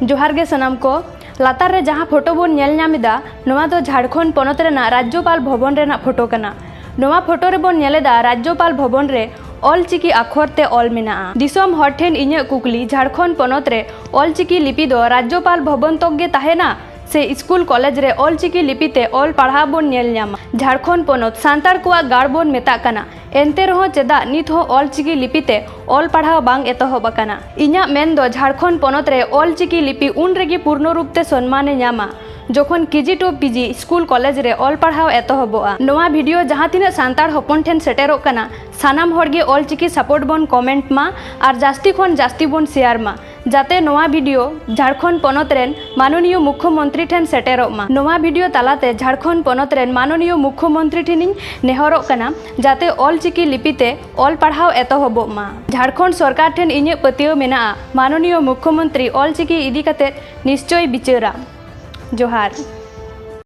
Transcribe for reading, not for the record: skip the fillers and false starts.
जोहार गे सनाम को लातार रे जहाँ फोटो बोन नेल नामिदा नोवा दो झारखंड पोनत रेना राज्यपाल भवन रेना फोटो कना। नोवा फोटो रे बोन नेलेदा राज्यपाल भवन रे ऑल चिकी अक्षर ते ऑल मेना। दिसोम हर ठेन इᱧᱟᱹᱜ कुकली झारखंड पोनत रे ऑल चिकी लिपि दो राज्यपाल भवन तक गे ताहेना से स्कूल कॉलेज रे ऑल चिकी लिपि ते ऑल पढ़ा बोन नेल ᱧᱟᱢᱟ। झारखंड पोनत सांतार कोआ गाड़ बोन मेता कना एनते रहो चेदा नित हो ऑल चिकी लिपि ते ऑल पढ़ा बांग एतोहब अकाना। इᱧᱟᱹᱜ मेन दो झारखंड पोनत रे ऑल चिकी लिपि उन रेगी पूर्ण रूप ते सम्माने ᱧᱟᱢᱟ जोखन KG to PG school college रे ऑल पढ़ाव एतोहबोआ। नोवा वीडियो जहाँ तीना सांतार हपन ठेन सेटेरो कना सानाम हर गे ऑल चिकी सपोर्ट बोन कमेंट मा और जास्ती खन जास्ती बोन शेयर मा जाते नोवा वीडियो झारखंड पोनत रेन माननीय मुख्यमंत्री ठेन सेटेरो मा। नोवा वीडियो तालाते झारखंड पोनत रेन माननीय मुख्यमंत्री ठेनिन नेहरो कना जाते ऑल चिकी लिपिते ऑल पढ़ाव एतोहबो मा। झारखंड सरकार ठेन इᱧᱟᱹᱜ पतियो मेना माननीय मुख्यमंत्री ऑल चिकी इदी कते निश्चय बिचारा। जोहार।